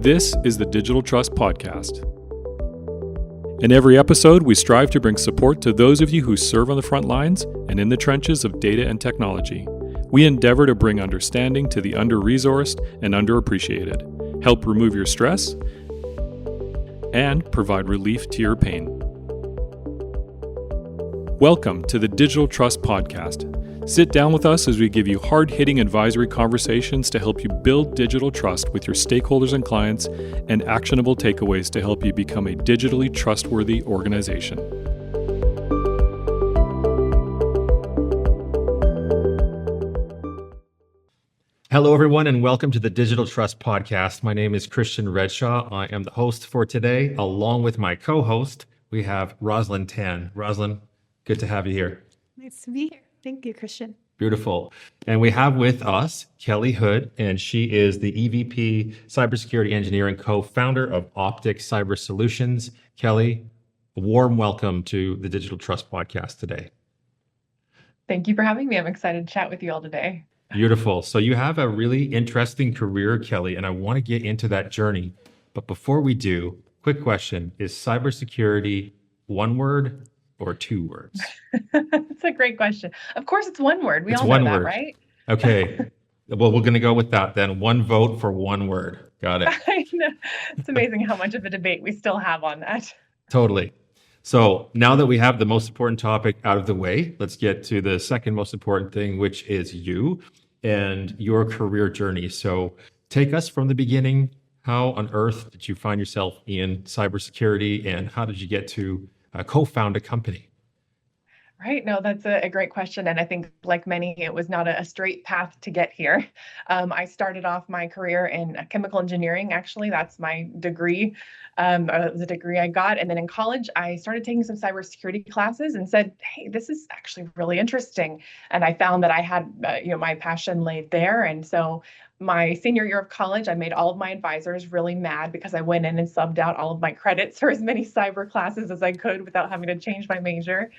This is the Digital Trust Podcast. In every episode, we strive to bring support to those of you who serve on the front lines and in the trenches of data and technology. We endeavor to bring understanding to the under-resourced and underappreciated, help remove your stress, and provide relief to your pain. Welcome to the Digital Trust Podcast. Sit down with us as we give you hard-hitting advisory conversations to help you build digital trust with your stakeholders and clients, and actionable takeaways to help you become a digitally trustworthy organization. Hello, everyone, and welcome to the Digital Trust Podcast. My name is Christian Redshaw. I am the host for today. Along with my co-host, we have Rossilyne Tan. Rossilyne, good to have you here. Nice to be here. Thank you, Christian. Beautiful. And we have with us Kelly Hood, and she is the EVP Cybersecurity Engineer and co-founder of Optic Cyber Solutions. Kelly, a warm welcome to the Digital Trust Podcast today. Thank you for having me. I'm excited to chat with you all today. Beautiful. So you have a really interesting career, Kelly, and I want to get into that journey. But before we do, quick question. Is cybersecurity one word or two words? That's a great question. Of course, it's one word. We It's all one know that, word. right? Okay. Well, we're going to go with that then. One vote for one word. Got it. I know. It's amazing how much of a debate we still have on that. Totally. So now that we have the most important topic out of the way, let's get to the second most important thing, which is you and your career journey. So take us from the beginning. How on earth did you find yourself in cybersecurity, and how did you get to co-found a company? Right. No, that's a great question. And I think, like many, it was not a straight path to get here. I started off my career in chemical engineering. Actually, that's my degree, the degree I got. And then in college, I started taking some cybersecurity classes and said, hey, this is actually really interesting. And I found that I had, my passion laid there. And so my senior year of college, I made all of my advisors really mad because I went in and subbed out all of my credits for as many cyber classes as I could without having to change my major.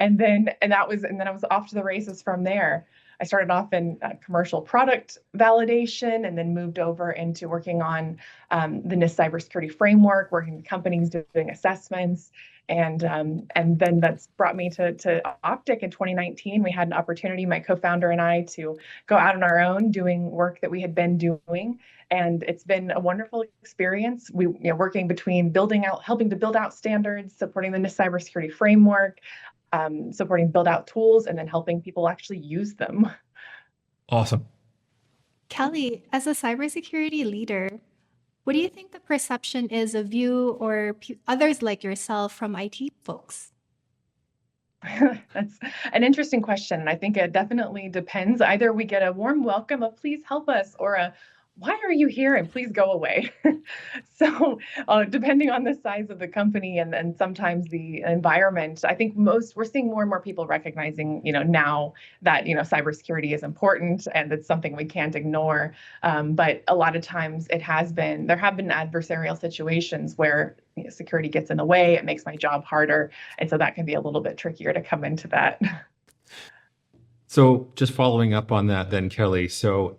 And then I was off to the races from there. I started off in commercial product validation and then moved over into working on the NIST cybersecurity framework, working with companies doing assessments. And then that's brought me to Optic in 2019. We had an opportunity, my co-founder and I, to go out on our own doing work that we had been doing. And it's been a wonderful experience. We working between helping to build out standards, supporting the NIST cybersecurity framework, supporting build out tools, and then helping people actually use them. Awesome. Kelly, as a cybersecurity leader, what do you think the perception is of you or others like yourself from IT folks? That's an interesting question. And I think it definitely depends. Either we get a warm welcome of please help us, or a why are you here and please go away. So depending on the size of the company and sometimes the environment, I think we're seeing more and more people recognizing, now that, cybersecurity is important and it's something we can't ignore. But a lot of times there have been adversarial situations where security gets in the way. It makes my job harder. And so that can be a little bit trickier to come into that. So just following up on that then, Kelly, so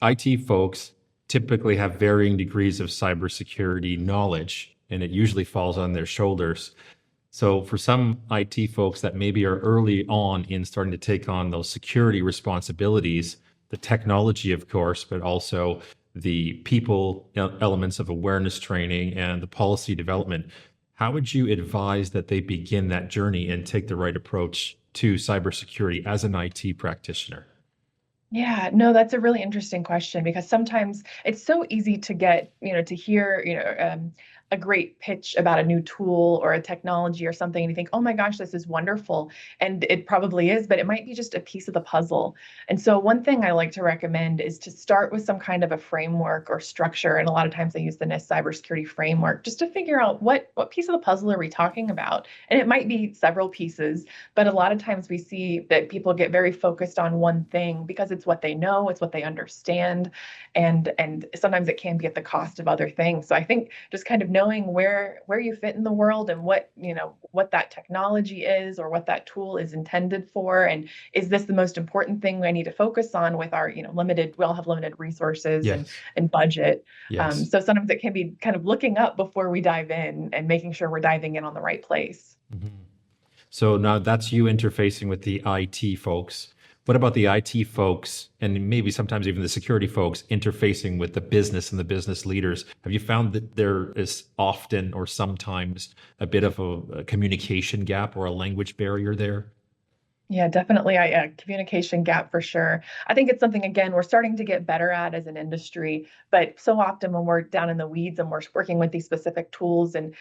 IT folks typically have varying degrees of cybersecurity knowledge, and it usually falls on their shoulders. So for some IT folks that maybe are early on in starting to take on those security responsibilities, the technology, of course, but also the people elements of awareness training and the policy development, how would you advise that they begin that journey and take the right approach to cybersecurity as an IT practitioner? Yeah, no, that's a really interesting question, because sometimes it's so easy to get, to hear, a great pitch about a new tool or a technology or something, and you think, oh my gosh, this is wonderful. And it probably is, but it might be just a piece of the puzzle. And so one thing I like to recommend is to start with some kind of a framework or structure. And a lot of times I use the NIST cybersecurity framework just to figure out what piece of the puzzle are we talking about. And it might be several pieces, but a lot of times we see that people get very focused on one thing because it's what they know, it's what they understand. And sometimes it can be at the cost of other things. So I think just kind of knowing where you fit in the world and what that technology is or what that tool is intended for, and is this the most important thing I need to focus on with our we all have limited resources and budget. Yes. So sometimes it can be kind of looking up before we dive in and making sure we're diving in on the right place. Mhm. So now that's you interfacing with the IT folks. What about the IT folks and maybe sometimes even the security folks interfacing with the business and the business leaders? Have you found that there is often or sometimes a bit of a communication gap or a language barrier there? Yeah, definitely a communication gap for sure. I think it's something, again, we're starting to get better at as an industry, but so often when we're down in the weeds and we're working with these specific tools and,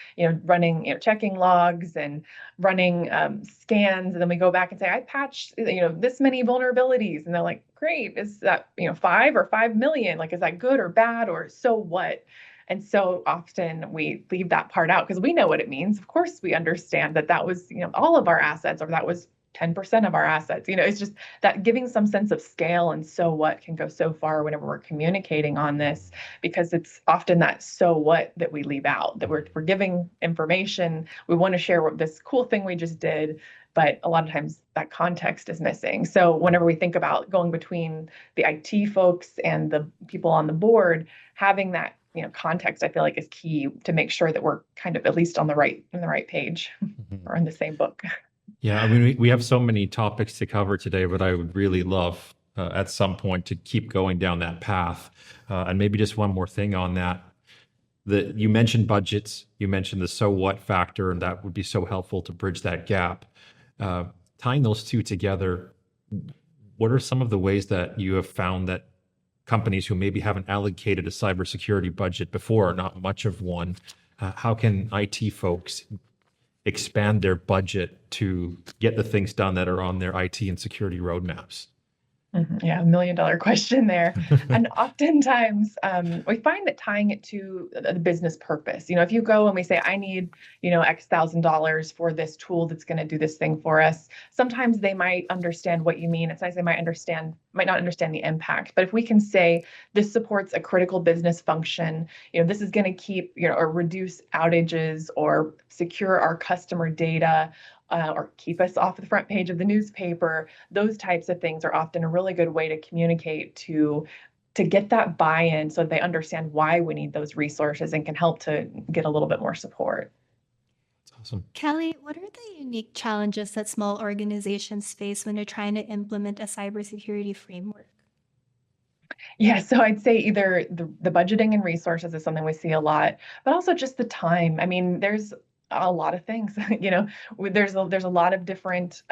running, checking logs and running scans, and then we go back and say, I patched, this many vulnerabilities. And they're like, great, is that, 5 or 5 million? Like, is that good or bad, or so what? And so often we leave that part out because we know what it means. Of course, we understand that was, all of our assets, or that was 10% of our assets. It's just that giving some sense of scale and so what can go so far whenever we're communicating on this, because it's often that so what that we leave out, that we're giving information. We want to share this cool thing we just did, but a lot of times that context is missing. So whenever we think about going between the IT folks and the people on the board, having that context, I feel like is key to make sure that we're kind of at least on the right page or in the same book. Yeah, I mean, we have so many topics to cover today, but I would really love at some point to keep going down that path. And maybe just one more thing on that. You mentioned budgets, you mentioned the so what factor, and that would be so helpful to bridge that gap. Tying those two together, what are some of the ways that you have found that companies who maybe haven't allocated a cybersecurity budget before, or not much of one, how can IT folks expand their budget to get the things done that are on their IT and security roadmaps? Yeah, $1 million question there. And oftentimes we find that tying it to the business purpose, if you go and we say, I need, X thousand dollars for this tool that's going to do this thing for us, sometimes they might understand what you mean. It's nice they might not understand the impact. But if we can say this supports a critical business function, this is going to keep, or reduce outages or secure our customer data, or keep us off the front page of the newspaper. Those types of things are often a really good way to communicate to get that buy-in so they understand why we need those resources and can help to get a little bit more support. That's awesome. Kelly, what are the unique challenges that small organizations face when they're trying to implement a cybersecurity framework? Yeah, so I'd say either the budgeting and resources is something we see a lot, but also just the time. I mean, there's a lot of things, there's a lot of different,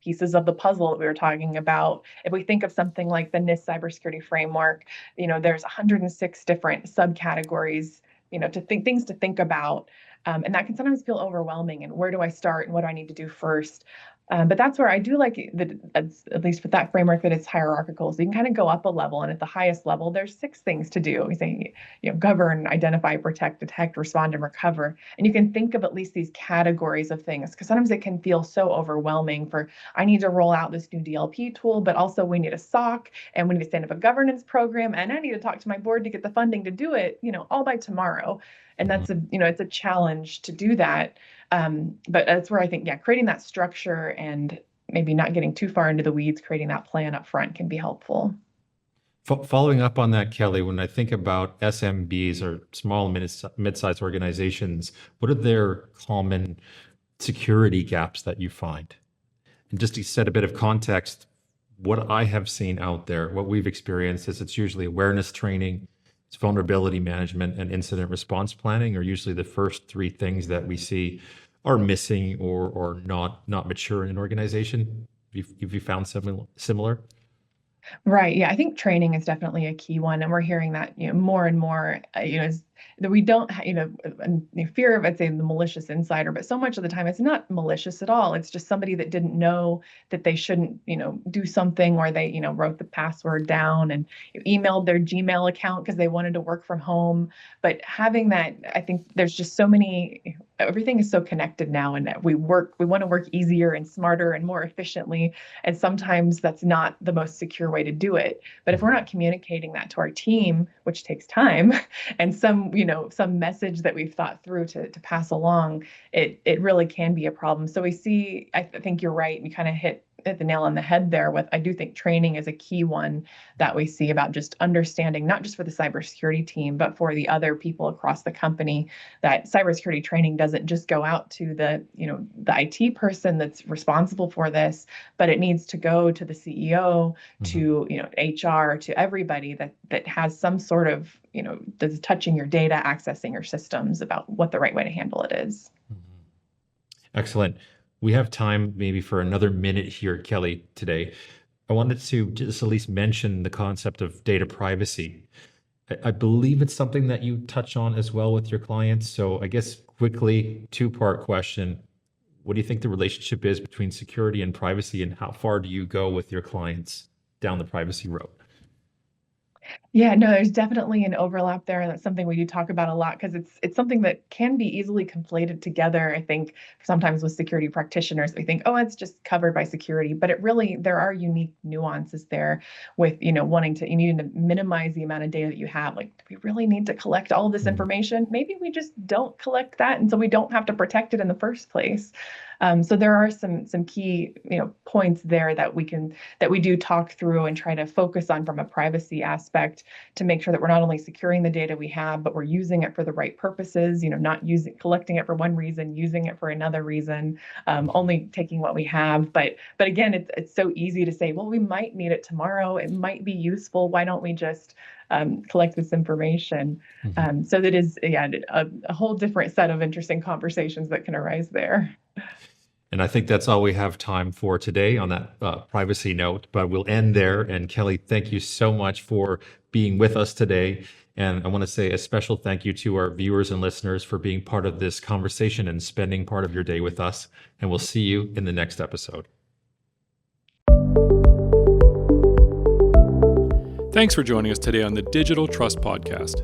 pieces of the puzzle that we were talking about. If we think of something like the NIST cybersecurity framework, there's 106 different subcategories, things to think about. And that can sometimes feel overwhelming. And where do I start and what do I need to do first? But that's where I do like at least with that framework, that it's hierarchical. So you can kind of go up a level, and at the highest level, there's 6 things to do. We say, govern, identify, protect, detect, respond, and recover. And you can think of at least these categories of things, because sometimes it can feel so overwhelming I need to roll out this new DLP tool, but also we need a SOC, and we need to stand up a governance program, and I need to talk to my board to get the funding to do it, all by tomorrow. And that's it's a challenge to do that. But that's where I think, creating that structure and maybe not getting too far into the weeds, creating that plan up front can be helpful. Following up on that, Kelly, when I think about SMBs or small and mid-sized organizations, what are their common security gaps that you find? And just to set a bit of context, what I have seen out there, what we've experienced is it's usually awareness training, it's vulnerability management, and incident response planning are usually the first 3 things that we see are missing or not mature in an organization. Have you found similar? Right. Yeah, I think training is definitely a key one, and we're hearing that more and more. That we don't, fear of, I'd say, the malicious insider, but so much of the time it's not malicious at all. It's just somebody that didn't know that they shouldn't, do something, or they, wrote the password down and emailed their Gmail account because they wanted to work from home. But having that, I think there's just so many. Everything is so connected now, and we want to work easier and smarter and more efficiently. And sometimes that's not the most secure way to do it. But if we're not communicating that to our team, which takes time, and some some message that we've thought through to pass along, it really can be a problem. So we see, I think you're right. You kind of hit the nail on the head there with, I do think training is a key one that we see about just understanding, not just for the cybersecurity team, but for the other people across the company, that cybersecurity training doesn't just go out to the IT person that's responsible for this, but it needs to go to the CEO, to, HR, to everybody that has some sort of, that's touching your data, accessing your systems, about what the right way to handle it is. Excellent. We have time maybe for another minute here, Kelly, today. I wanted to just at least mention the concept of data privacy. I believe it's something that you touch on as well with your clients. So I guess quickly, two-part question. What do you think the relationship is between security and privacy, and how far do you go with your clients down the privacy road? Yeah, no, there's definitely an overlap there. And that's something we do talk about a lot, because it's something that can be easily conflated together. I think sometimes with security practitioners, we think, oh, it's just covered by security, but there are unique nuances there with, you need to minimize the amount of data that you have. Like, do we really need to collect all of this information? Maybe we just don't collect that, and so we don't have to protect it in the first place. So there are some key points there that we do talk through and try to focus on from a privacy aspect, to make sure that we're not only securing the data we have, but we're using it for the right purposes. Not collecting it for one reason, using it for another reason, only taking what we have. But again, it's so easy to say, well, we might need it tomorrow. It might be useful. Why don't we just collect this information? So that is, a whole different set of interesting conversations that can arise there. And I think that's all we have time for today on that privacy note, but we'll end there. And Kelly, thank you so much for being with us today. And I want to say a special thank you to our viewers and listeners for being part of this conversation and spending part of your day with us. And we'll see you in the next episode. Thanks for joining us today on the Digital Trust Podcast.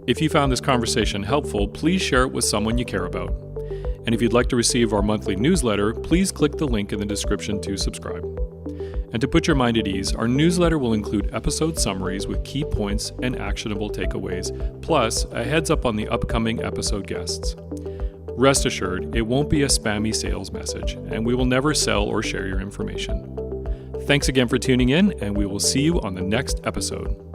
If you found this conversation helpful, please share it with someone you care about. And if you'd like to receive our monthly newsletter, please click the link in the description to subscribe. And to put your mind at ease, our newsletter will include episode summaries with key points and actionable takeaways, plus a heads up on the upcoming episode guests. Rest assured, it won't be a spammy sales message, and we will never sell or share your information. Thanks again for tuning in, and we will see you on the next episode.